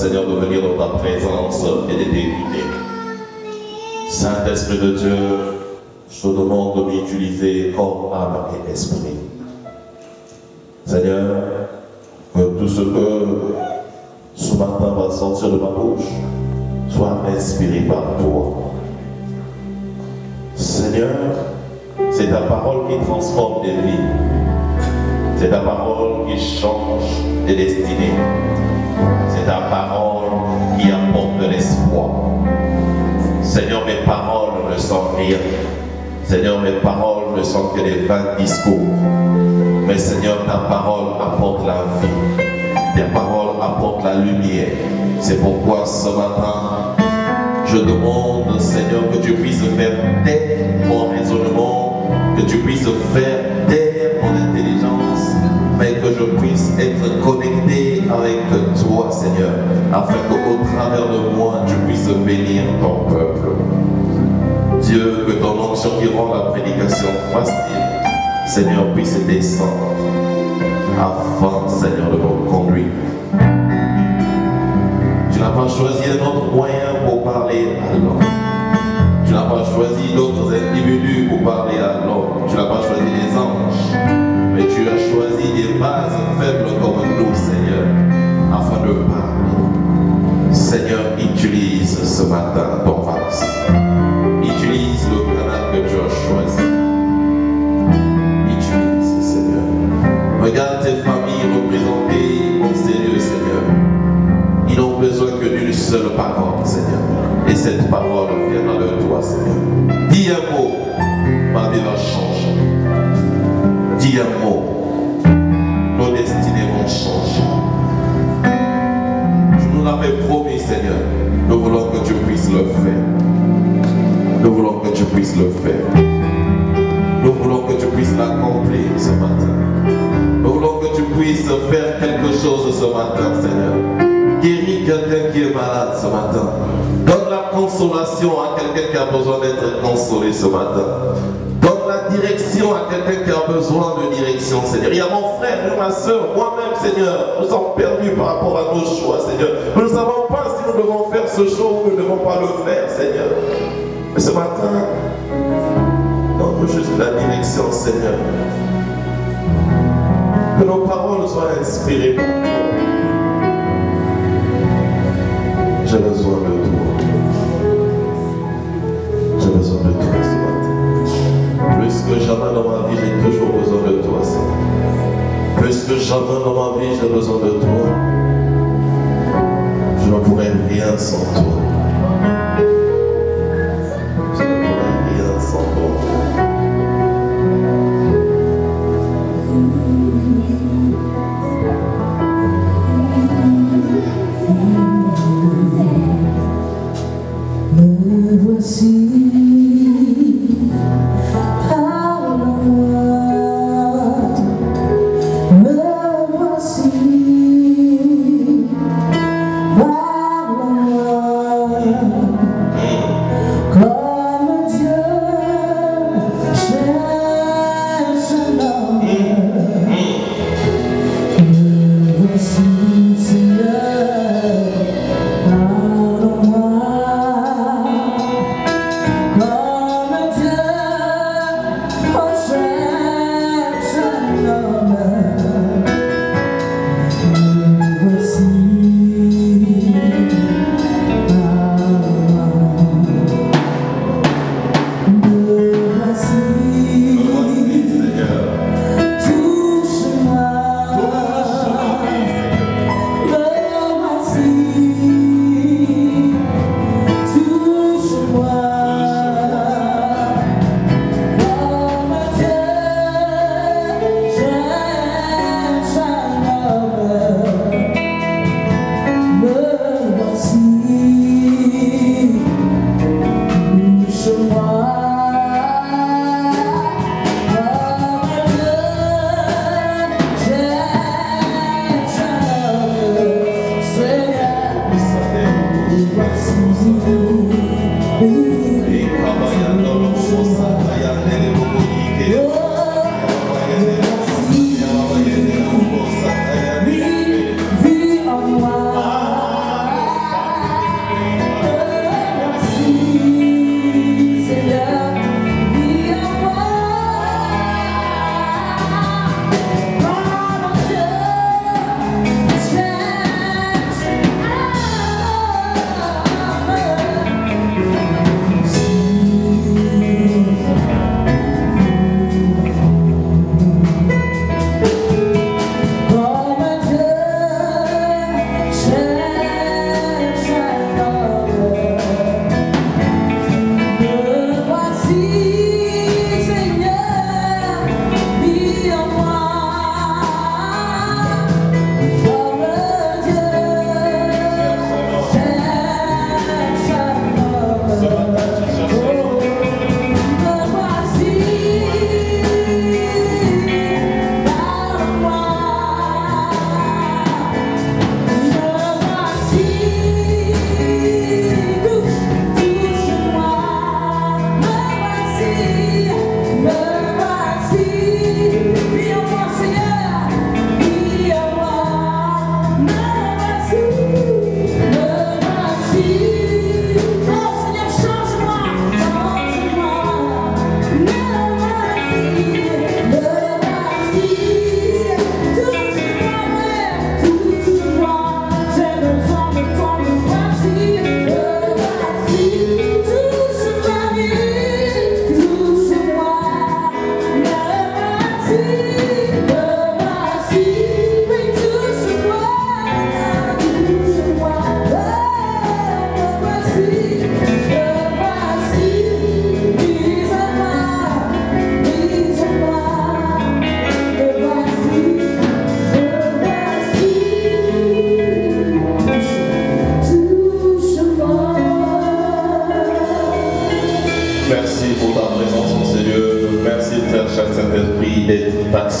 Seigneur, de venir dans ta présence et de t'écouter. Saint-Esprit de Dieu, je te demande de m'utiliser corps, âme et esprit. Seigneur, que tout ce que ce matin va sortir de ma bouche soit inspiré par toi. Seigneur, c'est ta parole qui transforme des vies. C'est ta parole qui change des destinées. C'est ta parole qui apporte de l'espoir. Seigneur, mes paroles ne sont rien. Seigneur, mes paroles ne sont que des vains discours. Mais Seigneur, ta parole apporte la vie. Ta parole apporte la lumière. C'est pourquoi ce matin, je demande, Seigneur, que tu puisses faire taire mon raisonnement, que tu puisses faire taire mon intelligence, mais que je puisse être connecté avec toi, Seigneur, afin qu'au travers de moi, tu puisses bénir ton peuple. Dieu, que ton onction qui rend la prédication facile, Seigneur, puisse descendre, afin, Seigneur, de me conduire. Tu n'as pas choisi un autre moyen pour parler à l'homme. Tu n'as pas choisi d'autres individus pour parler à l'homme. Tu n'as pas choisi les anges. Mais tu as choisi des bases faibles comme nous, Seigneur, afin de parler. Seigneur, utilise ce matin ton vase. Utilise le canal que tu as choisi. Utilise, Seigneur. Regarde tes familles représentées au Seigneur, Seigneur. Ils n'ont besoin que d'une seule parole, Seigneur. Et cette parole viendra de toi, Seigneur. Dis un mot, ma vie va changer. Dis un mot, nos destinées vont changer. Tu nous l'avais promis, Seigneur. Nous voulons que tu puisses le faire. Nous voulons que tu puisses le faire. Nous voulons que tu puisses l'accomplir ce matin. Nous voulons que tu puisses faire quelque chose ce matin, Seigneur. Guéris quelqu'un qui est malade ce matin. Donne la consolation à quelqu'un qui a besoin d'être consolé ce matin. Donne la direction à quelqu'un qui a besoin de direction, Seigneur. Il y a mon frère et ma soeur, moi-même, Seigneur. Nous sommes perdus par rapport à nos choix, Seigneur. Nous ne savons pas si nous devons faire ce choix ou nous ne devons pas le faire, Seigneur. Mais ce matin, donne-nous juste la direction, Seigneur. Que nos paroles soient inspirées par toi. J'ai besoin de toi. J'ai besoin de toi ce matin. Plus que jamais dans ma vie, j'ai toujours besoin de toi, Seigneur. Plus que jamais dans ma vie, j'ai besoin de toi. Je ne pourrais rien sans toi. Je ne pourrais rien sans toi. Me voici, parle-moi, me voici, parle-moi.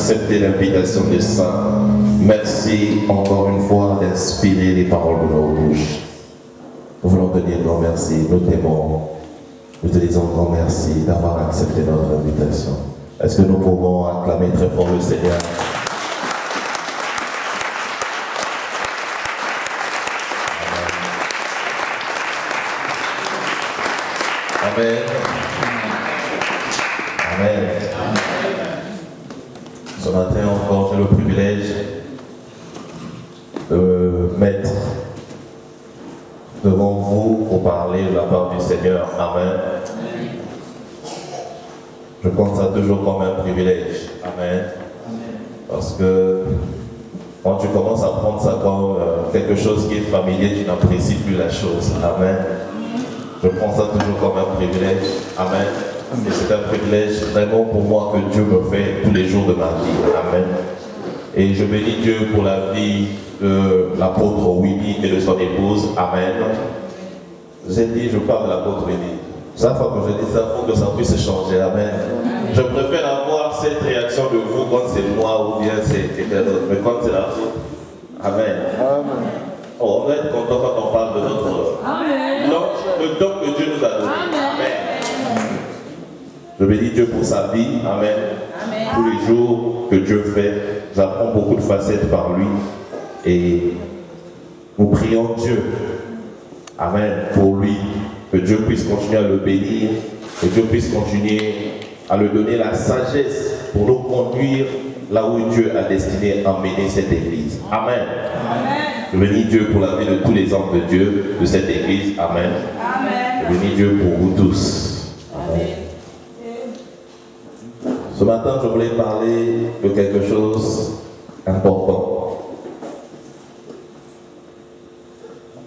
accepté l'invitation des saints. Merci encore une fois d'inspirer les paroles de nos bouches. Nous voulons te dire grand merci, nous t'aimons. Nous te disons grand merci d'avoir accepté notre invitation. Est-ce que nous pouvons acclamer très fort le Seigneur? Amen. Amen. Ce matin encore, j'ai le privilège de mettre devant vous pour parler de la part du Seigneur. Amen. Je compte ça toujours comme un privilège. Amen. Parce que quand tu commences à prendre ça comme quelque chose qui est familier, tu n'apprécies plus la chose. Amen. Je prends ça toujours comme un privilège. Amen. Et c'est un privilège vraiment pour moi que Dieu me fait tous les jours de ma vie. Amen. Et je bénis Dieu pour la vie de l'apôtre Willy et de son épouse. Amen. J'ai dit, je parle de l'apôtre Willy. Chaque fois que je dis ça, il faut que ça puisse changer. Amen. Je préfère avoir cette réaction de vous quand c'est moi ou bien c'est quelqu'un d'autre. Mais quand c'est la faute, Amen. Oh, on va être content quand on parle de notre le don que Dieu nous a donné. Amen. Je bénis Dieu pour sa vie. Amen. Tous les jours que Dieu fait, j'apprends beaucoup de facettes par lui. Et nous prions Dieu. Amen. Pour lui. Que Dieu puisse continuer à le bénir. Que Dieu puisse continuer à lui donner la sagesse pour nous conduire là où Dieu a destiné à emmener cette église. Amen. Je bénis Dieu pour la vie de tous les hommes de Dieu de cette église. Amen. Je bénis Dieu pour vous tous. Amen. Ce matin, je voulais parler de quelque chose d'important.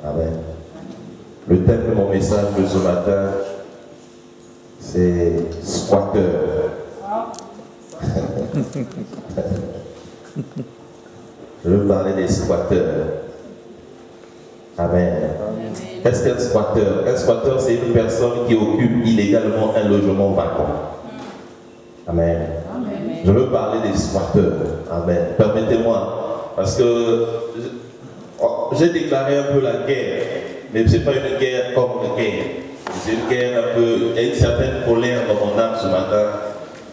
Amen. Le thème de mon message de ce matin, c'est squatter. Je veux parler des squatteurs. Amen. Qu'est-ce qu'un squatteur? Un squatteur, c'est une personne qui occupe illégalement un logement vacant. Amen. Je veux parler des squatteurs. Amen. Permettez-moi, parce que j'ai déclaré un peu la guerre, mais ce n'est pas une guerre comme une guerre. C'est une guerre un peu, il y a une certaine colère dans mon âme ce matin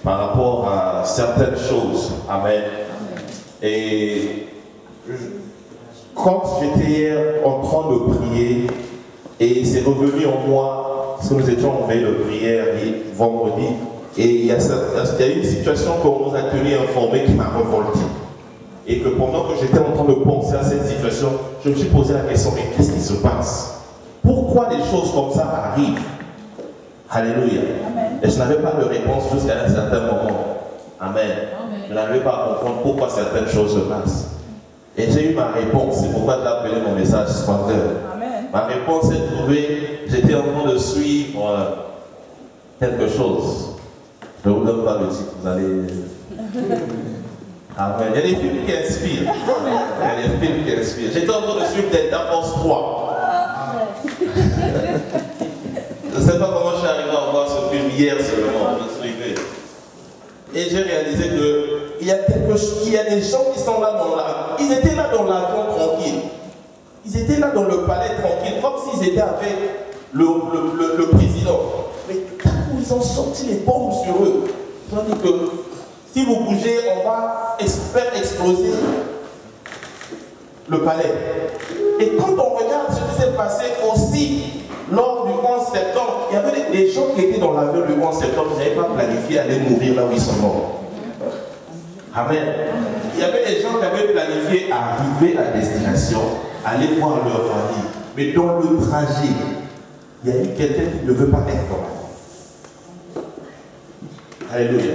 par rapport à certaines choses. Amen. Et quand j'étais hier en train de prier, et c'est revenu en moi, parce que nous étions en veille de prière vendredi, et il y a une situation qu'on nous a tenu informés qui m'a révolté. Et que pendant que j'étais en train de penser à cette situation, je me suis posé la question, mais qu'est-ce qui se passe? Pourquoi des choses comme ça arrivent? Alléluia. Amen. Et je n'avais pas de réponse jusqu'à un certain moment. Amen. Amen. Je n'arrivais pas à comprendre pourquoi certaines choses se passent. Et j'ai eu ma réponse, c'est pourquoi j'ai appelé mon message squatter. Ma réponse est trouvée, j'étais en train de suivre quelque chose. Je ne vous donne pas le titre, vous allez... Amen. Il y a des films qui inspirent. Il y a des films qui inspirent. J'étais en train de suivre Delta Force 3. Je ne sais pas comment je suis arrivé à voir ce film hier seulement, je suivais. Et j'ai réalisé qu'il y a des gens qui sont là dans l'avion. Ils étaient là dans l'avion tranquille. Ils étaient là dans le palais tranquille, comme s'ils étaient avec le président. Mais quand ils ont sorti les bombes sur eux, ils ont dit que si vous bougez, on va faire exploser le palais. Et quand on regarde ce qui s'est passé aussi lors du 11 septembre, il y avait des gens qui étaient dans l'avion du 11 septembre, ils n'avaient pas planifié aller mourir là où ils sont morts. Amen. Il y avait des gens qui avaient planifié arriver à destination, aller voir leur famille. Mais dans le trajet, il y a eu quelqu'un qui ne veut pas être dans la vie. Alléluia.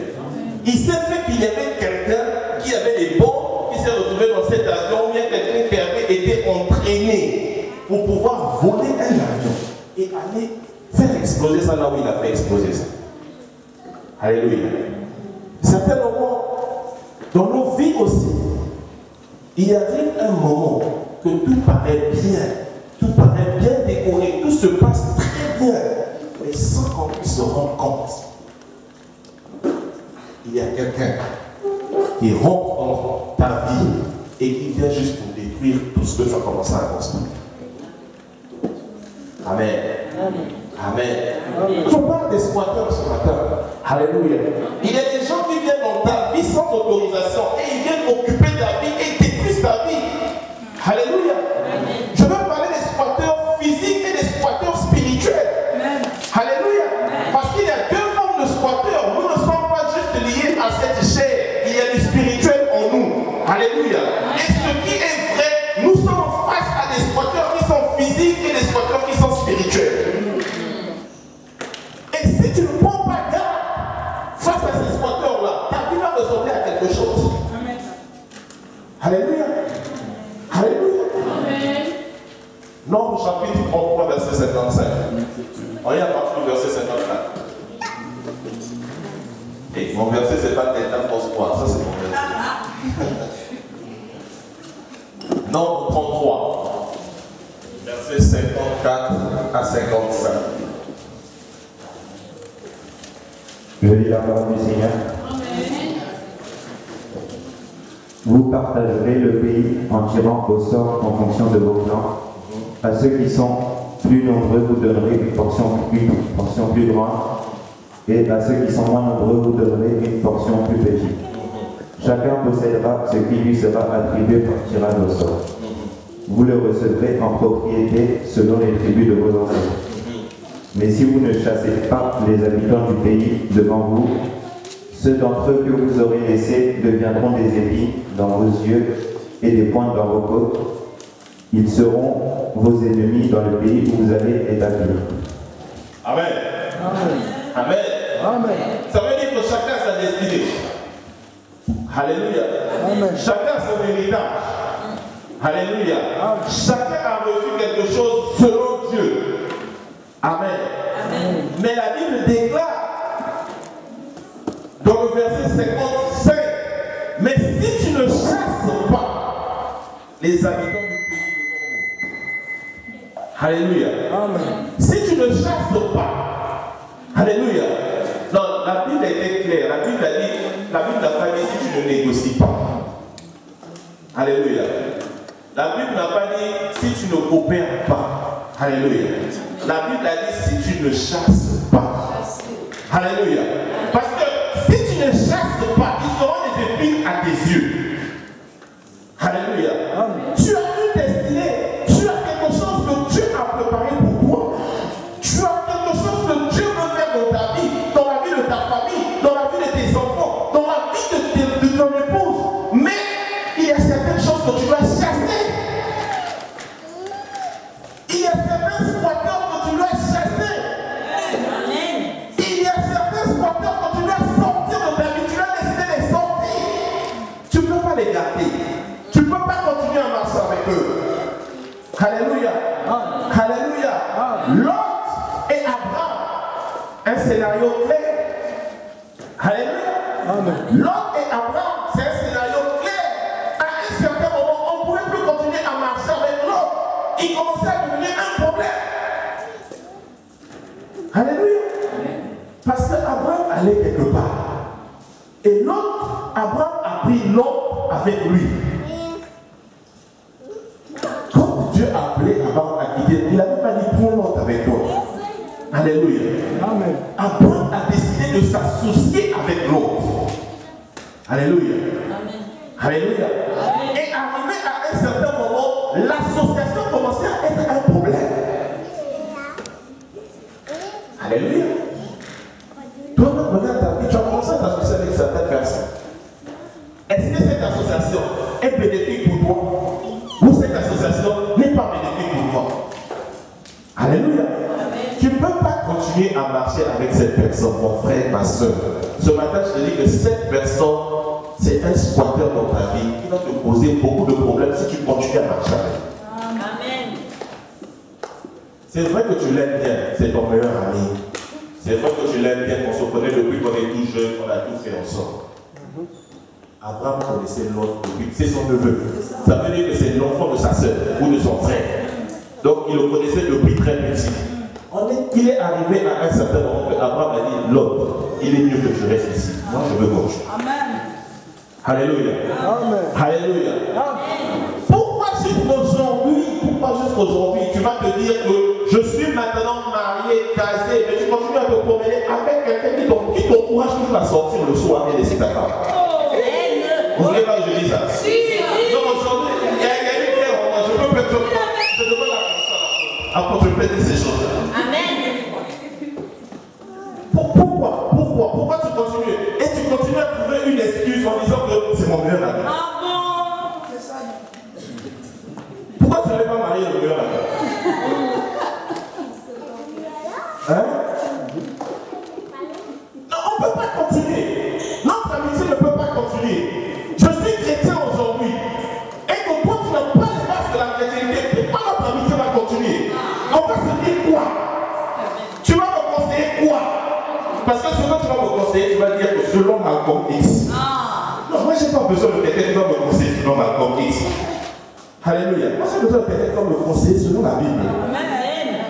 Il s'est fait qu'il y avait quelqu'un qui avait des bombes, qui s'est retrouvé dans cet avion, ou bien quelqu'un qui avait été entraîné pour pouvoir voler un avion et aller faire exploser ça là où il a fait exploser ça. Alléluia. Certains moments, dans nos vies aussi, il arrive un moment que tout paraît bien décoré, tout se passe très bien, mais sans qu'on puisse se rendre compte. Il y a quelqu'un qui rentre dans ta vie et qui vient juste pour détruire tout ce que tu as commencé à construire. Amen. Amen. Je parle des squatteurs ce matin. Alléluia. Il y a des gens qui viennent dans ta vie sans autorisation et ils viennent occuper ta vie et détruisent ta vie. Alléluia. Je veux parler des squatteurs physiques et des squatteurs spirituels. Alléluia. Parce qu'il y a deux formes de squatteurs. Nous ne sommes pas juste liés à cette chair. Il y a du spirituel en nous. Alléluia. Et ce qui est vrai, nous sommes face à des squatteurs qui sont physiques et des squatteurs qui sont spirituels. Et si tu ne prends pas garde face à ces squatteurs-là, ta vie va ressembler à quelque chose. Alléluia. Alléluia. Nombre chapitre 33, verset 55. On est à partir du verset 54. Et mon verset, c'est pas Delta Force 3, ça c'est mon verset. Nombre 33, verset 54 à 55. Je lis la parole du Seigneur. Vous partagerez le pays en tirant au sort en fonction de vos clans. À ceux qui sont plus nombreux, vous donnerez une portion plus grande, et à ceux qui sont moins nombreux, vous donnerez une portion plus petite. Chacun possédera ce qui lui sera attribué par tirage au sort. Vous le recevrez en propriété selon les tribus de vos ancêtres. Mais si vous ne chassez pas les habitants du pays devant vous, ceux d'entre eux que vous aurez laissés deviendront des épines dans vos yeux et des pointes dans vos côtes. Ils seront vos ennemis dans le pays où vous allez établir. Amen. Amen. Amen. Amen. Ça veut dire que chacun a sa destinée. Alléluia. Amen. Chacun a son héritage. Alléluia. Amen. Chacun a reçu quelque chose selon Dieu. Amen. Amen. Mais la Bible déclare dans le verset 55, mais si tu ne chasses pas les habitants du pays, alléluia. Amen. Si tu ne chasses pas, alléluia. Non, la Bible a été claire. La Bible n'a pas dit si tu ne négocies pas. Alléluia. La Bible n'a pas dit si tu ne coopères pas. Alléluia. La Bible a dit si tu ne chasses pas. Alléluia. Parce que si tu ne chasses pas, ils seront des épines à tes yeux. Alléluia. Amen. Tu as une destinée. Tu as quelque chose que Dieu a préparé pour toi. Tu as quelque chose que Dieu veut faire dans ta vie, dans la vie de ta famille, dans la vie de tes enfants, dans la vie de ton épouse. Mais il y a certaines choses que tu dois chasser. Il y a certains squatteurs que tu dois chasser. Il y a certains squatteurs que tu dois sortir de ta vie. Tu dois décider de les sortir. Tu ne peux pas les garder. Tu ne peux pas continuer à marcher avec eux. Alléluia. Alléluia. Lot et Abraham. Un scénario clair. Alléluia. Lot et Abraham, c'est un scénario clair. À un certain moment, on ne pouvait plus continuer à marcher avec Lot. Il commençait à devenir un problème. Alléluia. Parce qu'Abraham allait quelque part. Et l'autre, Abraham a pris Lot avec lui. Quand Dieu a appelé Abraham à quitter, il n'avait pas dit prends Lot avec toi. Alléluia. Amen. Abraham a décidé de s'associer avec l'autre. Alléluia. Amen. Alléluia. Amen. Et arrivé à un certain moment, l'association commençait à être un problème. Alléluia. Toi-même, regarde ta vie, tu as commencé à t'associer avec certaines personnes. Est-ce que cette association est bénéfique pour toi? Ou cette association n'est pas bénéfique pour toi? Alléluia. Amen. Tu ne peux pas continuer à marcher avec cette personne, mon frère, ma soeur. Ce matin, je te dis que cette personne, c'est un squatteur dans ta vie qui va te poser beaucoup de problèmes si tu continues à marcher avec. Amen. C'est vrai que tu l'aimes bien, c'est ton meilleur ami. C'est vrai que tu l'aimes bien, qu'on se connaît depuis qu'on est tout jeune, qu'on a tout fait ensemble. Abraham connaissait l'autre depuis, c'est son neveu. Ça veut dire que c'est l'enfant de sa soeur ou de son frère. Donc il le connaissait depuis très petit. Il est arrivé à un certain moment que Abraham a dit l'autre, il est mieux que tu restes ici. Moi je veux gauche. Amen. Alléluia. Amen. Alléluia. Pourquoi juste aujourd'hui, tu vas te dire que je suis maintenant marié, casé, mais tu continues à te promener avec quelqu'un qui t'encourage toujours à sortir le soir et laisser ta femme. Vous voulez pas que je dise ça? Donc aujourd'hui, il y a une guerre en moi. Je peux mettre je demande la personne à contempler ces choses-là. Amen. Pourquoi tu continues? Et tu continues à trouver une excuse en disant que c'est mon meilleur ami. Pourquoi tu n'avais pas marié le meilleur ami? Hein? Non, on ne peut pas continuer. Notre amitié ne peut pas continuer. Je suis chrétien aujourd'hui. Et que toi, tu n'as pas les bases de la chrétienté. Pourquoi notre amitié va continuer? On va se dire quoi? Tu vas me conseiller quoi? Parce que ce que tu vas me conseiller, tu vas dire que selon Malcolm X. Non, moi, je n'ai pas besoin de quelqu'un qui va me conseiller selon Malcolm X. Alléluia. Moi, j'ai besoin de quelqu'un qui va me conseiller selon la Bible.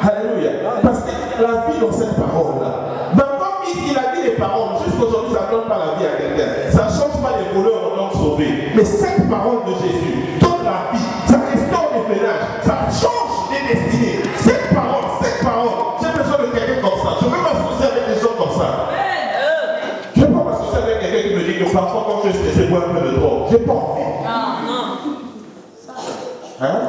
Alléluia. Parce que la vie dans cette parole-là. Malcolm X, il a dit les paroles. Jusqu'aujourd'hui, ça ne donne pas la vie à quelqu'un. Ça ne change pas les voleurs en homme sauvé. Mais cette parole de Jésus donne la vie. Ça restaure les ménages. Ça change les destinées. Cette parole, j'ai besoin de quelqu'un comme ça. Je veux m'associer avec des gens comme ça. Je ne veux pas m'associer avec quelqu'un qui me dit que parfois quand je suis stressé, bois un peu de drogue. Je n'ai pas envie. Hein?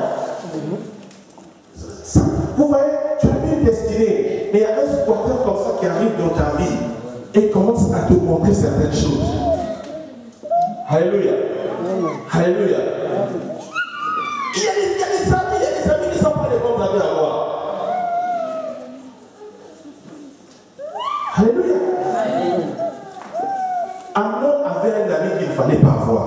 Vous voyez, tu as une destinée. Et il y a un supporter comme ça qui arrive dans ta vie et commence à te montrer certaines choses. Alléluia. Alléluia. Il y a des amis qui ne sont pas les bons amis à avoir. Alléluia. Amnon avait un ami qu'il ne fallait pas avoir.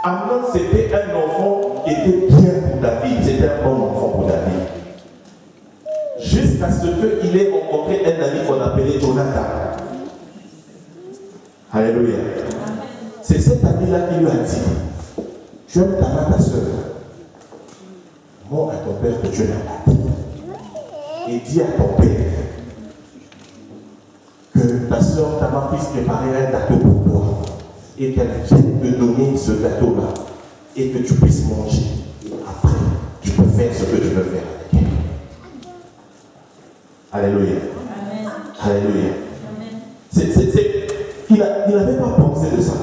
Amnon, c'était un enfant qui était bien pour David. C'était un bon enfant pour David. Jusqu'à ce qu'il ait rencontré un ami qu'on appelait Jonathan. Alléluia. C'est cet ami-là qui lui a dit: tu aimes ta soeur. Montre à ton père que tu es malade. Et dis à ton père que ta soeur t'a puisse préparer un gâteau pour toi. Et qu'elle vienne te donner ce gâteau-là. Et que tu puisses manger. Et après, tu peux faire ce que tu veux faire avec elle. Alléluia. Amen. Alléluia. Amen. Il n'avait pas pensé de ça.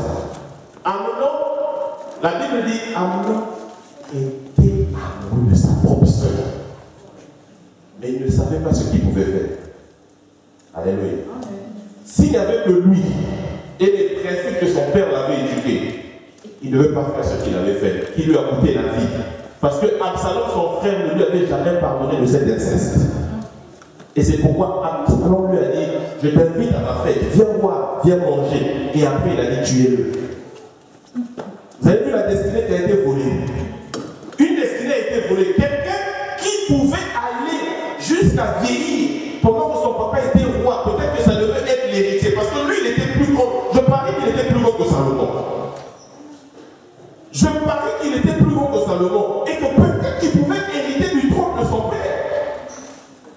Amnon, la Bible dit, Amnon était amoureux de sa propre sœur. Mais il ne savait pas ce qu'il pouvait faire. Alléluia. S'il n'y avait que lui et les principes que son père l'avait éduqués, il ne devait pas faire ce qu'il avait fait, qui lui a coûté la vie. Parce que Absalom, son frère, ne lui avait jamais pardonné de cet inceste. Et c'est pourquoi Absalom lui a dit: je t'invite à ma fête, viens voir, viens manger. Et après, il a dit: tuez-le. Vous avez vu la destinée qui a été volée? Une destinée a été volée. Quelqu'un qui pouvait aller jusqu'à vieillir pendant que son papa était roi. Peut-être que ça devait être l'héritier. Parce que lui, il était plus gros. Je parie qu'il était plus gros que Salomon. Je parie qu'il était plus gros que Salomon. Et que peut-être qu'il pouvait hériter du trône de son père.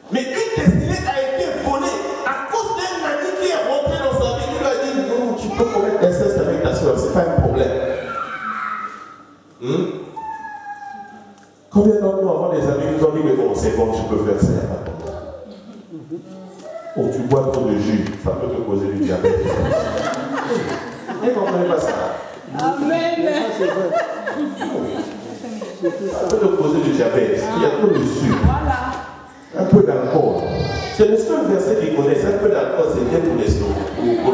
Mais une destinée a été volée à cause d'un ami qui est rentré dans sa vie. Il lui a dit: non, tu peux commettre inceste avec ta soeur, c'est pas un problème. Combien d'entre nous avons des amis qui nous ont dit: mais bon, c'est bon, tu peux faire ça, il n'y a pas de problème. Oh, tu bois trop de jus, ça peut te causer du diabète. Vous ne comprenez pas ça? Amen. Ça peut te causer du diabète. Il y a trop de sucre. Voilà. Un peu d'alcool. C'est le seul verset qu'ils connaissent. Un peu d'alcool, c'est bien pour l'estomac. Pour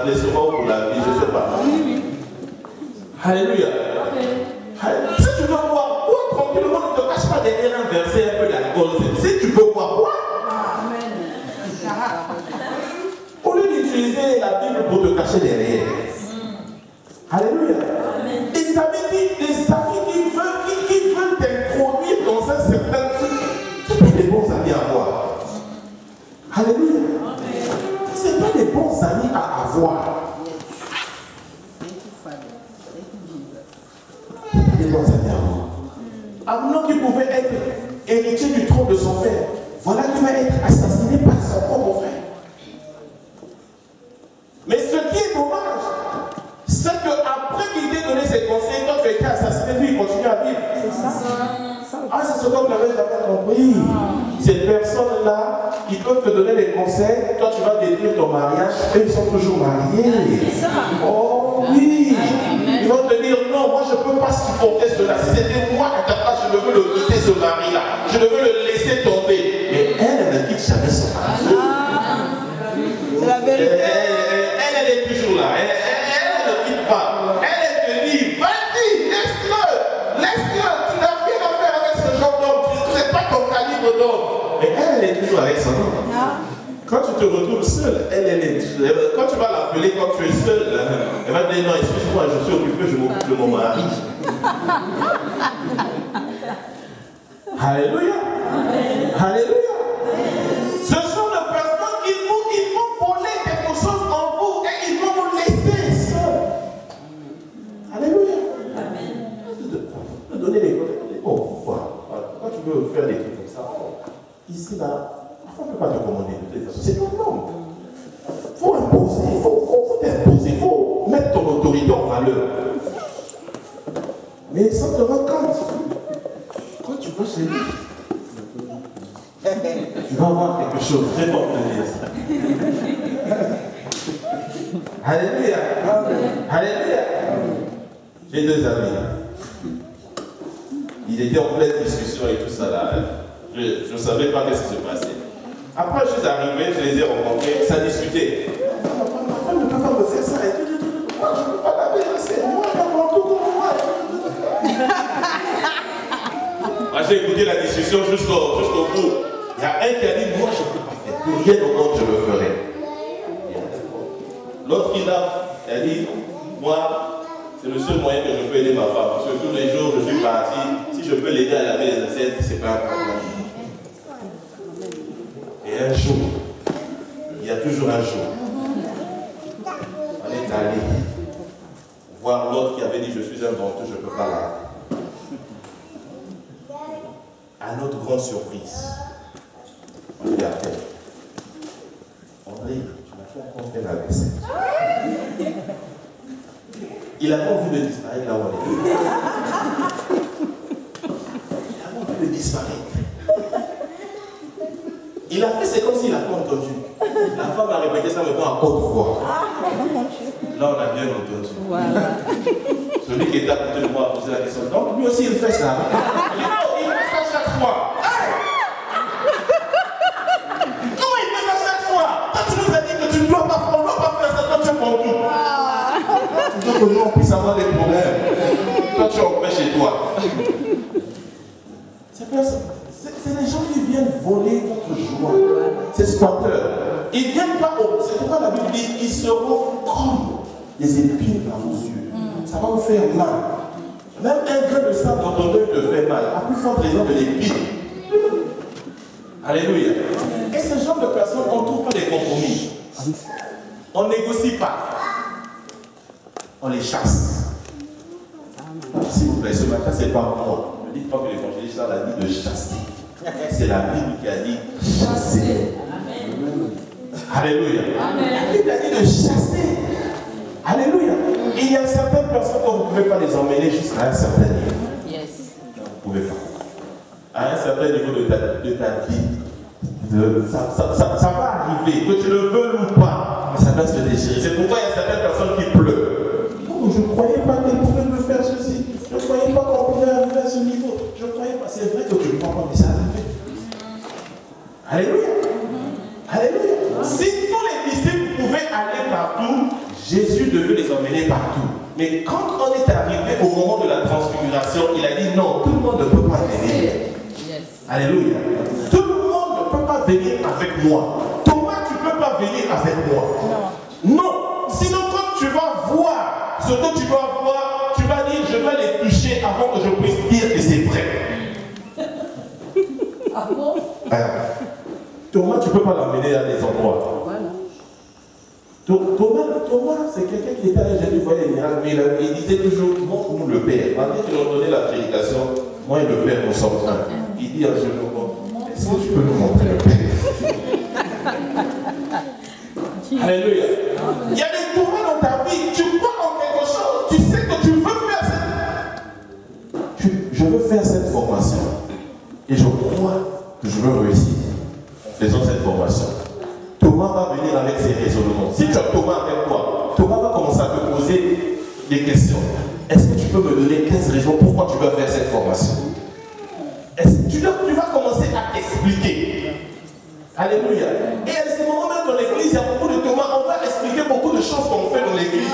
l'estomac ou pour la vie, je ne sais pas. Alléluia. Si tu veux boire, bois tranquillement, ne te cache pas derrière un verset, un peu d'alcool. Si tu veux boire, bois. Au lieu d'utiliser la Bible pour te cacher derrière. Alléluia. Des amis qui veulent t'introduire dans un certain truc. Ce n'est pas des bons amis à avoir. Alléluia. Ce n'est pas des bons amis à avoir. Des bons amis à avoir. Amnon qui pouvait être héritier du trône de son père, voilà qui va être assassiné par son propre frère. Mais ce qui est dommage, c'est qu'après Ah, c'est ce qu'on n'avait jamais compris. Ces personnes-là, ils peuvent te donner des conseils. Toi, tu vas détruire ton mariage. Et ils sont toujours mariés. Oh oui. Ils vont te dire, non, moi, je ne peux pas supporter cela. Si c'était moi à ta place, je ne veux le quitter ce mari-là. Je ne veux le laisser tomber. Mais elle ne quitte jamais son mari. C'est la vérité. Elle est toujours là. Elle ne quitte pas. Elle te dit, vas-y, laisse-le. Laisse-le. Tu n'as rien à faire avec ce genre d'homme. Ce n'est pas ton calibre d'homme. Mais elle est toujours avec son homme. Quand tu te retrouves seul, elle est. Quand tu vas l'appeler, quand tu es seul, elle va te dire, non, excuse-moi, je suis occupé, je m'occupe de mon mari. Alléluia. Alléluia. Ce sont des personnes qui vont voler quelque chose en vous et ils vont vous laisser seuls. Alléluia. Amen. Donner des conseils. Oh, voilà. Quand tu veux faire des trucs comme ça, ici, là, on ne peut pas te commander de toute façon. C'est ton homme. Il faut imposer, il faut t'imposer, il faut mettre ton autorité en valeur. Mais sans te rendre compte, quand tu vas chez lui, tu vas voir quelque chose de très bon de dire. Alléluia. Alléluia. J'ai deux amis. Ils étaient en pleine discussion et tout ça là. Je ne savais pas ce qui se passait. Après, je suis arrivé, je les ai rencontrés, ça discutait. Ma femme ne peut pas me faire ça. Moi, je ne peux pas laver, c'est moi, tout comme moi. Moi, j'ai écouté la discussion jusqu'au bout. Il y a un qui a dit, moi, je ne peux pas faire. Pour rien au monde, je le ferai. L'autre qui a dit, moi, c'est le seul moyen que je peux aider ma femme. Parce que tous les jours, je suis parti. Si je peux l'aider à laver les assiettes, ce n'est pas un problème. Et un jour, il y a toujours un jour, on est allé voir l'autre qui avait dit je suis un ventoux, je ne peux pas laver. À notre grande surprise, on lui appelle. André, tu m'as fait encore faire la vaisselle. Il avait envie de disparaître là où on était. Il avait envie de disparaître. Il a fait, c'est comme s'il n'a pas entendu. La femme a répété ça maintenant à haute voix. Là, on a bien entendu. Voilà. Celui qui était à côté de moi a posé la question. Donc, lui aussi, il fait ça. Il fait ça chaque fois. Comment il fait ça chaque fois? Quand tu nous as dit que tu ne dois pas faire ça, toi tu es pour tout. Tu veux que nous, on puisse avoir des problèmes. Toi, tu es en paix chez toi. C'est les gens qui viennent voler votre joie. Ces squatteurs. Ils ne viennent pas au. C'est pourquoi la Bible dit ils seront comme des épines dans vos yeux. Ça va vous faire mal. Même un grain de sable dans ton œil te fait mal. À plus forte raison de l'épine. Alléluia. Et ce genre de personnes, on ne trouve pas des compromis. On ne négocie pas. On les chasse. S'il vous plaît, ce matin, ce n'est pas moi. Ne dites pas que l'évangéliste a dit de chasser. C'est la Bible qui a dit chasser. Alléluia. La Bible a dit de chasser. Alléluia. Il y a certaines personnes que vous ne pouvez pas les emmener jusqu'à un certain niveau. Yes. Vous ne pouvez pas. À un certain niveau de ta vie, ça va arriver, que tu le veux ou pas, mais ça va se déchirer. C'est pourquoi il y a certaines personnes qui pleurent. Non, je ne croyais pas qu'elle pouvait me faire ceci. Je ne croyais pas qu'on pouvait arriver à ce niveau. Je ne croyais pas. C'est vrai que tu ne crois pas, mais ça arrive. Alléluia. Alléluia. Si tous les disciples pouvaient aller partout, Jésus devait les emmener partout. Mais quand on est arrivé au moment de la transfiguration, il a dit non, tout le monde ne peut pas venir. Yes. Alléluia. Tout le monde ne peut pas venir avec moi. Thomas, tu ne peux pas venir avec moi. Non. Sinon, quand tu vas voir ce que tu vas voir, tu vas dire je vais les toucher avant que je puisse dire que c'est vrai. Ah bon? Thomas, tu ne peux pas l'emmener à des endroits. Thomas, c'est quelqu'un qui était à Jésus, voyait les miracles, mais il disait toujours, montre-nous le Père. Malgré qu'il a donné la prédication, moi et le Père, nous sommes un. Il dit à Jésus, est-ce que tu peux nous montrer le Père? Alléluia. Il y a des tourments dans ta vie, tu crois en quelque chose, tu sais que tu veux faire cette... Je veux faire cette formation. que je veux réussir en faisant cette formation. Thomas va venir avec ses raisonnements. Si tu as Thomas avec toi, Thomas va commencer à te poser des questions. Est-ce que tu peux me donner 15 raisons pourquoi tu dois faire cette formation? Tu vas commencer à t'expliquer. Alléluia. Et à ce moment même dans l'église, il y a beaucoup de Thomas. On va expliquer beaucoup de choses qu'on fait dans l'église.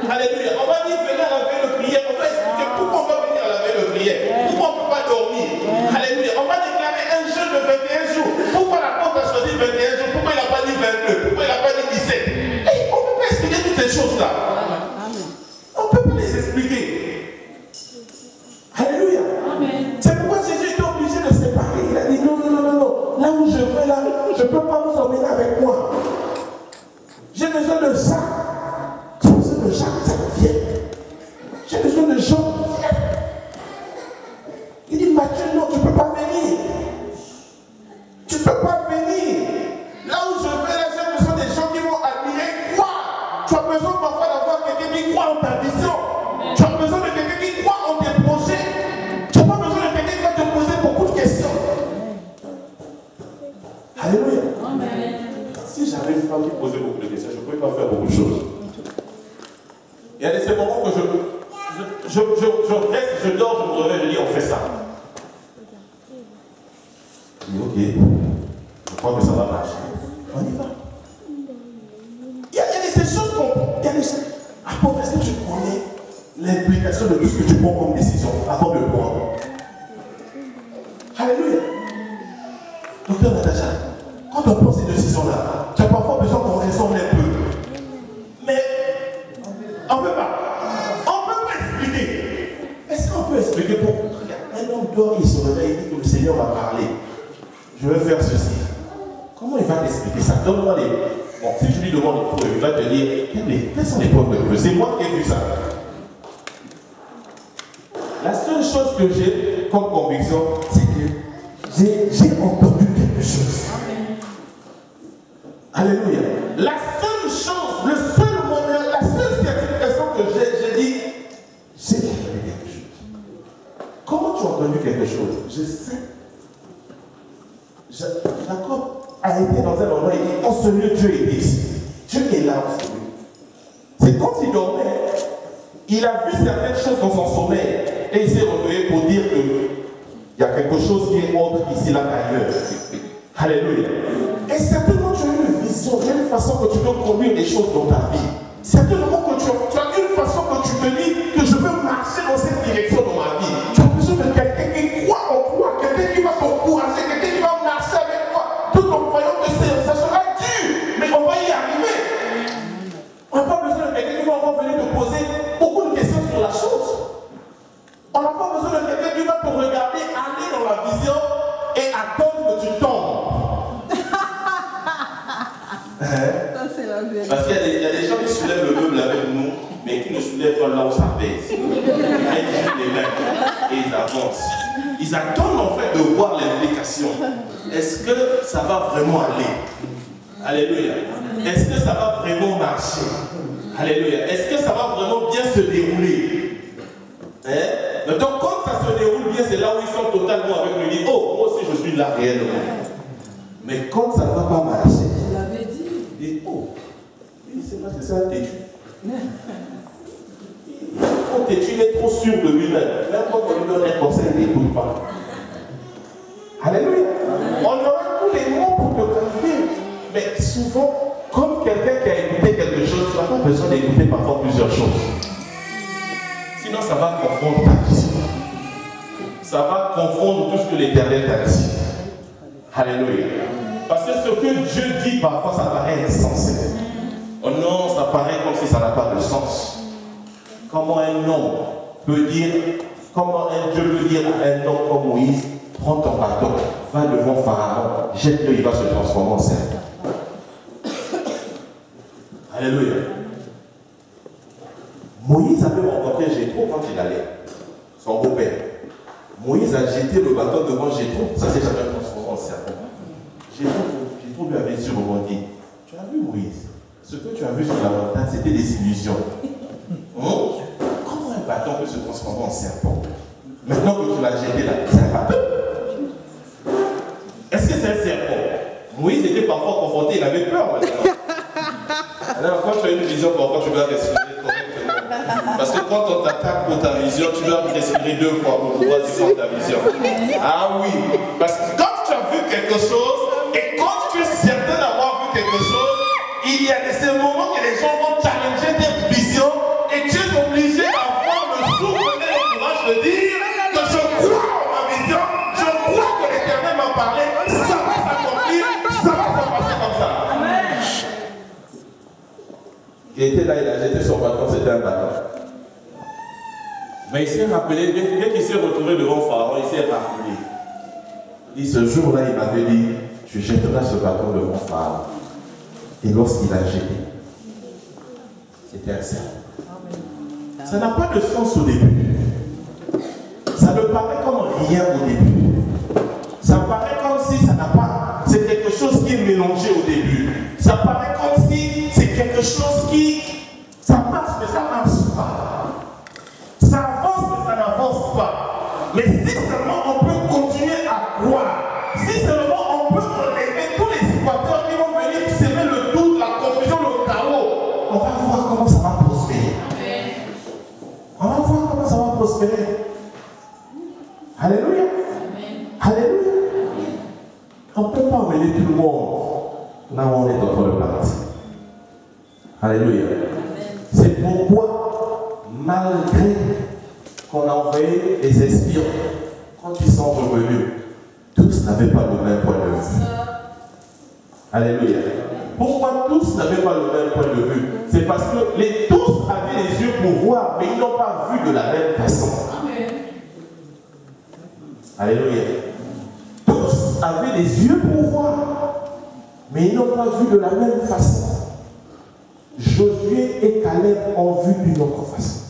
Alléluia. On va dire venez à la veille de prière. On va expliquer pourquoi on va venir à la veille de prière. Pourquoi on ne peut pas dormir. Alléluia. On va déclarer un jeûne de 21 jours. Pourquoi l'apôtre a choisi 21 jours? Pourquoi il n'a pas dit 22? Pourquoi il n'a pas dit 17? Et on ne peut pas expliquer toutes ces choses-là. On ne peut pas les expliquer. Alléluia. C'est pourquoi Jésus était obligé de séparer. Il a dit non. Là où je vais, là, je ne peux pas vous emmener avec moi. J'ai besoin de Jacques. J'ai besoin de Jacques, ça vient. J'ai besoin de Jean. Il dit Matthieu, non, tu ne peux pas venir. Tu ne peux pas venir. Là où je vais, là, j'ai besoin des gens qui vont admirer quoi. Tu as besoin parfois d'avoir quelqu'un qui croit en ta vision. Tu as besoin de quelqu'un qui croit en tes projets. Tu n'as pas besoin de quelqu'un qui va te poser beaucoup de questions. Alléluia. Si j'avais une femme qui posait beaucoup de questions, je ne pouvais pas faire beaucoup de choses. Il y a des moments que je reste, je dors, je me réveille, je dis on fait ça. Je dis ok, je crois que ça va marcher. On y va. Il y a ces choses qu'on. Il y a des choses. Après, est-ce que tu connais l'implication de tout ce que tu prends comme décision avant de le prendre? Alléluia. Docteur Natacha, quand on prend ces décisions-là, tu as parfois besoin qu'on raisonne un peu. Mais on ne peut pas. On ne peut pas expliquer. Est-ce qu'on peut expliquer pour un homme dort, il se réveille, il dit que le Seigneur va parler. Je veux faire ceci. Comment il va t'expliquer ça? Donne-moi les. Bon, si je lui demande les preuves, il va te dire quelles sont les preuves de Dieu? C'est moi qui ai vu ça. La seule chose que j'ai comme conviction, c'est que j'ai entendu quelque chose. Alléluia. La seule chose, le seul moment, la seule certification que j'ai dit, j'ai entendu quelque chose. Comment tu as entendu quelque chose? Je sais. Jacob a été dans un endroit, il dit, en ce lieu, Dieu est ici. Dieu est là en ce lieu. C'est quand il dormait, il a vu certaines choses dans son sommeil et il s'est réveillé pour dire qu'il y a quelque chose qui est autre ici, là, qu'ailleurs. Alléluia. Et certainement, tu as une vision, tu as une façon que tu peux conduire des choses dans ta vie. Certainement que tu as une façon que tu te dis que je veux marcher dans cette direction dans ma vie. Tu as besoin de quelqu'un qui croit en toi, quelqu'un qui va t'encourager, quelqu'un qui va marcher avec toi, tout en croyant que ça sera dur, mais on va y arriver. On n'a pas besoin de quelqu'un qui va encore venir te poser beaucoup de questions sur la chose. On n'a pas besoin de quelqu'un qui va te regarder, aller dans la vision et attendre que tu tombes. Parce qu'il y a des gens qui soulèvent le meuble avec nous, mais qui ne soulèvent pas là où ça pèse. Ils mettent les mains et ils avancent. Ils attendent en fait de voir l'implication. Est-ce que ça va vraiment aller? Alléluia. Est-ce que ça va vraiment marcher? Alléluia. Est-ce que ça va vraiment bien se dérouler? Donc quand ça se déroule bien, c'est là où ils sont totalement avec lui. Ils disent, oh, moi aussi je suis là réellement. Mais quand ça ne va pas marcher, il dit, oh, c'est parce que c'est un têtu. Quand têtu, il est trop sûr de lui-même. Même quand on lui donne un conseil, il n'écoute pas. Alléluia. On aurait tous les mots pour te confier. Mais souvent, comme quelqu'un qui a écouté quelque chose, tu n'as pas besoin d'écouter parfois plusieurs choses. Sinon, ça va confondre ta vision. Ça va confondre tout ce que l'Éternel t'a dit. Alléluia. Parce que ce que Dieu dit, parfois, ça paraît insensé. Oh non, ça paraît comme si ça n'a pas de sens. Comment un homme peut dire, comment un Dieu peut dire à un homme comme Moïse, prends ton bâton, va devant Pharaon, jette-le, il va se transformer en serpent. Alléluia. Moïse avait rencontré Jéthro quand il allait, son beau-père. Moïse a jeté le bâton devant Jéthro, ça s'est jamais transformé en serpent. Jéthro lui avait dit, tu as vu Moïse, ce que tu as vu sur la montagne, c'était des illusions. Comment un bâton peut se transformer en serpent? Maintenant que tu l'as jeté là, c'est un bâton. c'est un serpent. Moïse était parfois confronté, il avait peur maintenant. Alors quand tu as une vision, parfois tu dois respirer correctement. Parce que quand on t'attaque pour ta vision, tu dois respirer 2 fois pour pouvoir défendre ta vision. Ah oui, parce que quand tu as vu quelque chose, et quand tu es certain d'avoir vu quelque chose, il y a ces moments que les gens vont challenger tes visions et tu es obligé d'avoir le souffle et le courage de dire que je crois en ma vision, je crois que l'Éternel m'a parlé, ça va s'accomplir, ça va se passer comme ça. Amen. Il était là, il a jeté son bâton, c'était un bâton. Mais il s'est rappelé, dès qu'il s'est retrouvé devant Pharaon, il s'est rappelé. Il dit, ce jour-là, il m'avait dit, tu jetteras ce bâton devant Pharaon. Et lorsqu'il a jeté, c'était un serpent. Ça n'a pas de sens au début. Ça me paraît comme rien au début. Ça paraît comme si ça n'a pas. C'est quelque chose qui est mélangé au début. Ça paraît comme si c'est quelque chose qui. Ça marche, mais ça ne marche pas. Ça avance, mais ça n'avance pas. Mais si seulement on peut continuer à croire, si seulement on peut enlever tous les squatteurs qui vont venir s'aimer le doute, la confusion, le chaos, on va voir comment ça va prospérer. On va voir comment ça va prospérer. Alléluia. Alléluia. On ne peut pas emmener tout le monde là où on est en train de partir. Alléluia. C'est pourquoi, malgré qu'on a envoyé les espions, quand ils sont revenus, tous n'avaient pas le même point de vue. Alléluia. Pourquoi tous n'avaient pas le même point de vue? C'est parce que tous avaient les yeux pour voir, mais ils n'ont pas vu de la même façon. Alléluia. Tous avaient les yeux pour voir, mais ils n'ont pas vu de la même façon. Josué et Caleb ont vu d'une autre façon.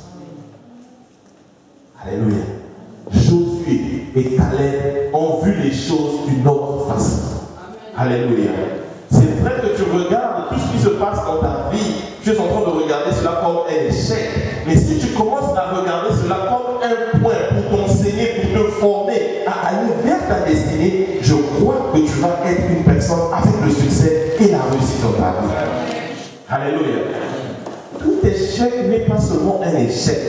Alléluia. Josué et Caleb ont vu les choses d'une autre façon. Alléluia. C'est vrai que tu regardes tout ce qui se passe dans ta vie, tu es en train de regarder cela comme un échec. Mais si tu commences à regarder cela comme un point pour t'enseigner, pour te former, à aller vers ta destinée, je crois que tu vas être une personne avec le succès et la réussite dans ta vie. Alléluia. Tout échec n'est pas seulement un échec.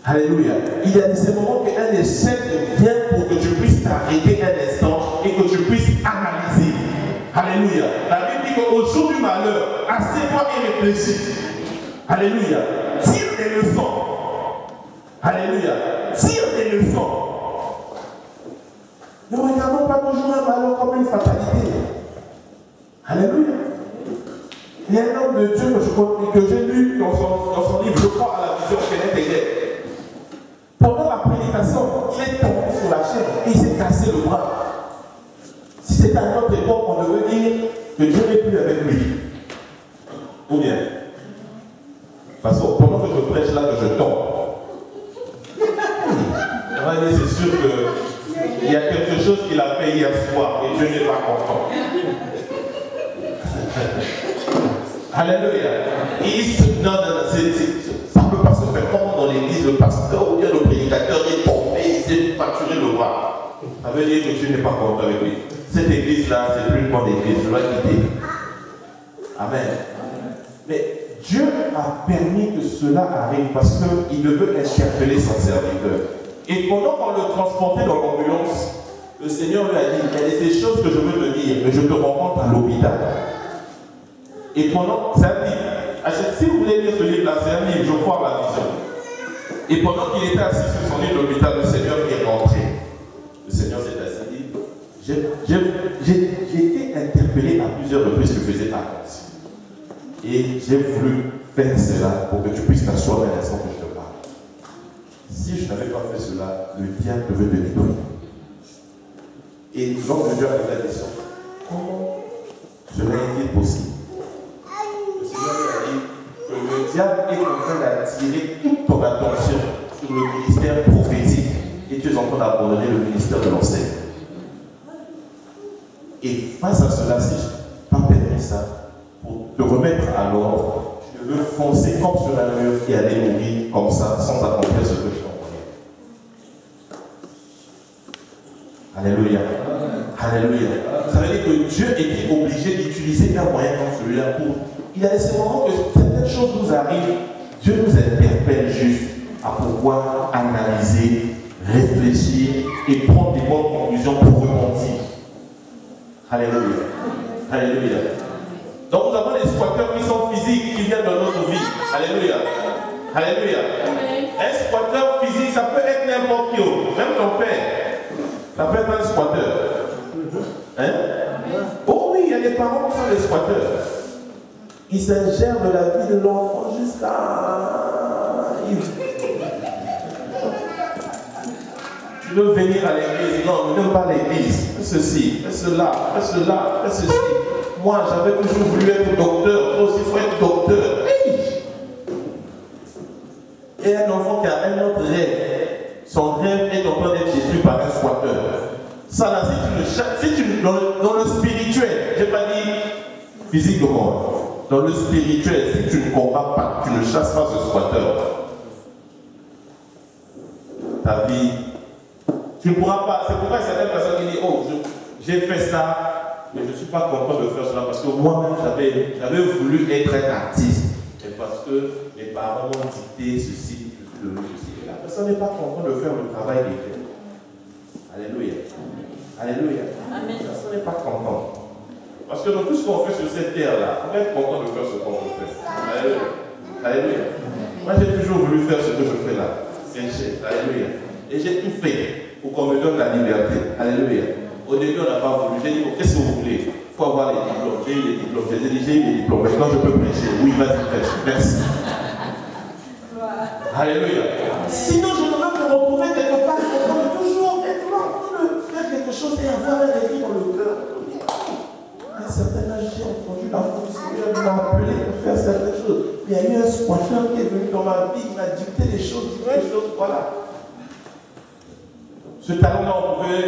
Alléluia. Il y a des moments qu'un échec vient pour que tu puisses t'arrêter un instant et que tu puisses analyser. Alléluia. La Bible dit qu'au jour du malheur, assieds-toi et réfléchis. Alléluia. Tire des leçons. Alléluia. Tire des leçons. Ne regardons pas toujours un malheur comme une fatalité. Alléluia. Il y a un homme de Dieu que j'ai lu dans son livre, je crois à la vision Kenneth Hagin. Pendant la prédication, il est tombé sur la chaise et il s'est cassé le bras. Si c'était à notre époque, on devait dire que Dieu n'est plus avec lui. Ou bien, parce que pendant que je prêche là, que je tombe, on va dire c'est sûr qu'il y a quelque chose qu'il a fait hier soir et Dieu n'est pas content. Alléluia. Non, ça ne peut pas se faire comme dans l'église, le pasteur ou bien le prédicateur est tombé, il s'est fracturé le bras. Ça veut dire que Dieu n'est pas content avec lui. Cette église-là, c'est plus une bonne église, je dois quitter. Amen. Mais Dieu a permis que cela arrive parce qu'il veut interpeller son serviteur. Et pendant qu'on le transportait dans l'ambulance, le Seigneur lui a dit, il y a des choses que je veux te dire, mais je te rencontre à l'hôpital. Et pendant, c'est un livre. Si vous voulez lire ce livre-là, c'est un livre, je crois à la vision. Et pendant qu'il était assis sur son lit de l'hôpital, le Seigneur est rentré. Le Seigneur s'est assis et dit, j'ai été interpellé à plusieurs reprises que je faisais attention. Et j'ai voulu faire cela pour que tu puisses t'asseoir à l'instant que je te parle. Si je n'avais pas fait cela, le diable devait te détruire. Et l'homme de Dieu a posé la question, comment cela est-il possible? Le Seigneur lui a dit que le diable est en train d'attirer toute ton attention sur le ministère prophétique et tu es en train d'abandonner le ministère de l'enseignement. Et face à cela, si je n'ai pas permis ça, pour te remettre à l'ordre, je veux foncer comme sur un mur qui allait mourir comme ça, sans accomplir ce que je t'envoyais. Alléluia. Alléluia. ça veut dire que Dieu était obligé d'utiliser un moyen comme celui-là pour... Il y a ces moments que certaines choses nous arrivent, Dieu nous interpelle juste à pouvoir analyser, réfléchir et prendre des bonnes conclusions pour rebondir. Alléluia. Alléluia. Donc nous avons des squatteurs qui sont physiques, qui viennent dans notre vie. Alléluia. Alléluia. Un squatteur physique, ça peut être n'importe qui, même ton père. Ça peut être un squatteur. Hein? Oh oui, il y a des parents qui sont des squatteurs. Ils s'ingèrent de la vie de l'enfant jusqu'à... Tu veux venir à l'église? Non, ne viens pas à l'église. Fais ceci, fais cela, fais cela, fais ceci. Moi, j'avais toujours voulu être docteur. Toi aussi, il faut être docteur. Hey! Et un enfant qui a un autre rêve, son rêve est en train d'être détruit par un squatteur. Ça là, si tu dans le spirituel, je n'ai pas dit physiquement, dans le spirituel, si tu ne combats pas, tu ne chasses pas ce squatteur, ta vie, tu ne pourras pas. C'est pourquoi certaines personnes qui disent, oh, j'ai fait ça, mais je ne suis pas content de faire cela parce que moi-même, j'avais voulu être un artiste, mais parce que mes parents m'ont dicté ceci, ceci. La personne n'est pas contente de faire le travail qu'il fait. Alléluia. Alléluia. Amen. La personne n'est pas contente. Parce que dans tout ce qu'on fait sur cette terre-là, on est content de faire ce qu'on veut faire. Alléluia. Alléluia. Moi, j'ai toujours voulu faire ce que je fais là. Alléluia. Et j'ai tout fait pour qu'on me donne la liberté. Alléluia. Au début, on n'a pas voulu. J'ai dit, qu'est-ce que vous voulez? Il faut avoir les diplômes. J'ai eu les diplômes. J'ai dit, j'ai eu les diplômes. Maintenant, je peux prêcher. Oui, vas-y, prêche. Merci. Alléluia. Sinon, je ne vais me retrouver quelque part. On peut toujours être là, on peut faire quelque chose et avoir un écrit dans le cœur. À un certain âge, j'ai entendu la voix du Seigneur m'a appelé pour faire certaines choses. Il y a eu un squatteur qui est venu dans ma vie, il m'a dicté des choses, voilà. Ce talent-là, on pouvait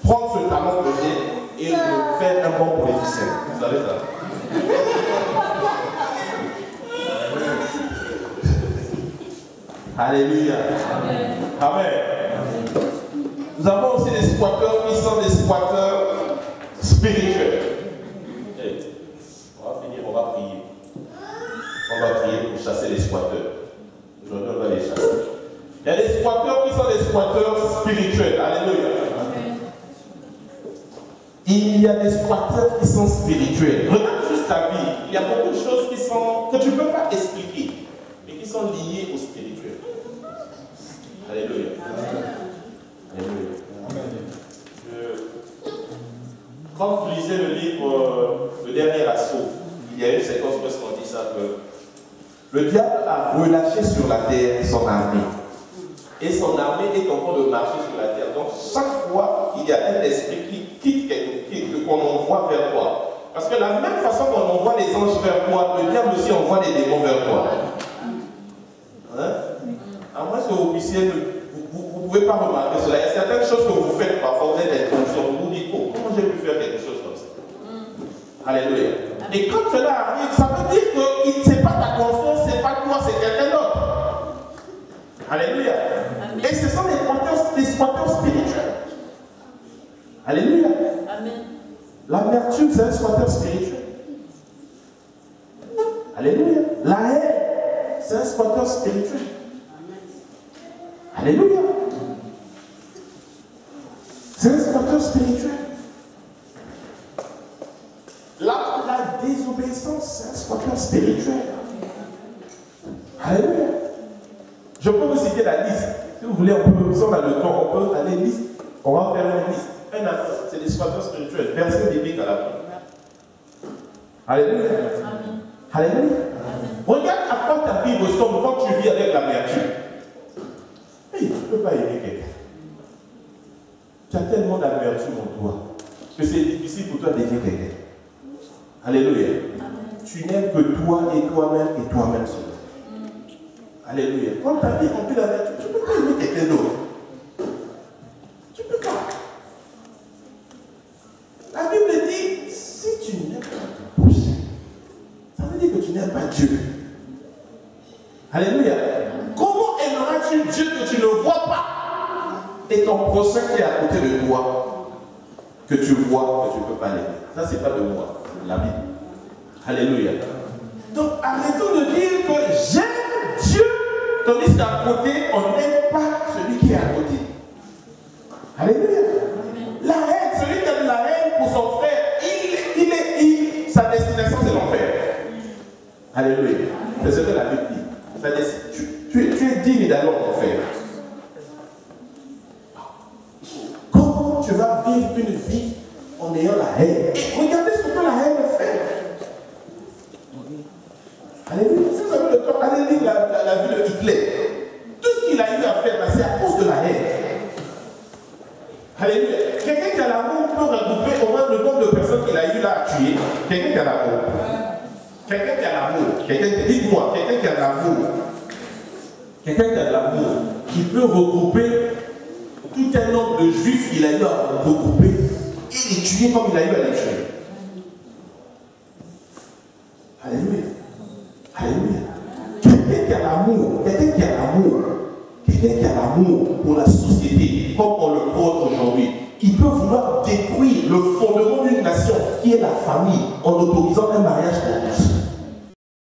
prendre ce talent que j'ai et le faire un bon politicien. Vous savez ça? Alléluia. Amen. Amen. Nous avons aussi des squatteurs qui sont des squatteurs spirituels. On va finir, on va prier. On va prier pour chasser les squatteurs. Aujourd'hui, on va les chasser. Il y a des squatteurs qui sont des squatteurs spirituels. Alléluia. Amen. Il y a des squatteurs qui sont spirituels. Regarde juste ta vie. Il y a beaucoup de choses que tu ne peux pas expliquer, mais qui sont liées au spirituel. Alléluia. Alléluia. Quand vous lisez le livre Le Dernier Assaut, il y a une séquence où on dit ça que le diable a relâché sur la terre son armée. Et son armée est en train de marcher sur la terre. Donc chaque fois qu'il y a un esprit qui quitte, qu'on envoie vers toi. Parce que la même façon qu'on envoie les anges vers toi, le diable aussi envoie les démons vers toi. Hein? À moins que vous puissiez, vous ne pouvez pas remarquer cela. Il y a certaines choses que vous faites parfois, vous êtes inconscient, vous vous dites, oh, comment j'ai pu faire quelque chose comme ça? Alléluia. Et quand cela arrive, ça veut dire que ce n'est pas ta conscience, ce n'est pas toi, c'est quelqu'un d'autre. Alléluia. Amen. Et ce sont des squatteurs spirituels. Alléluia. Amen. L'amertume, c'est un squatteur spirituel. Alléluia. La haine, c'est un squatteur spirituel. Alléluia. C'est un squatteur spirituel. La désobéissance, c'est un squatteur spirituel. Alléluia. Je peux vous citer la liste. Si vous voulez, si on a le temps, on peut aller liste. On va faire une liste. Un acte, c'est des squatteurs spirituels. Verset biblique à la fin. Alléluia. Amen. Alléluia. Amen. Regarde à quoi ta vie ressemble quand tu vis avec l'amertume. Hey, tu ne peux pas aimer quelqu'un. Tu as tellement d'amertume en toi que c'est difficile pour toi d'aimer quelqu'un. Alléluia. Amen. Tu n'aimes que toi et toi-même seul. Alléluia. Quand ta vie est remplie d'amertume, tu ne peux pas aimer quelqu'un d'autre. Tu ne peux pas. La Bible dit, si tu n'aimes pas ton prochain, ça veut dire que tu n'aimes pas Dieu. Alléluia. Comment aimeras-tu Dieu que tu ne vois pas et ton prochain qui est à côté de toi? que tu vois, que tu ne peux pas l'aimer. Ça, c'est pas de moi, c'est de la Bible. Alléluia. Donc, arrêtons de dire que j'aime Dieu, tandis qu'à côté, on n'aime pas celui qui est à côté. Alléluia. La haine, celui qui a de la haine pour son frère, sa destination, c'est l'enfer. Alléluia. C'est ce que la Bible dit. Tu es digne d'aller en enfer. Comment tu vas vivre une vie en ayant la haine? Et regardez ce que la haine fait. Alléluia. Si vous avez le temps, allez lire la vie de Hitler. Tout ce qu'il a eu à faire, c'est à cause de la haine. Alléluia. Quelqu'un qui a l'amour peut regrouper au moins le nombre de personnes qu'il a eu là à tuer. Quelqu'un qui a l'amour. Quelqu'un qui a l'amour. Dites-moi, quelqu'un qui a l'amour. Quelqu'un qui a de l'amour, qui peut regrouper tout un nombre de juifs qu'il a eu à regrouper et les tuer comme il a eu à les tuer. Alléluia. Alléluia. Quelqu'un qui a l'amour, quelqu'un qui a l'amour pour la société, comme on le prône aujourd'hui, il peut vouloir détruire le fondement d'une nation qui est la famille en autorisant un mariage pour tous.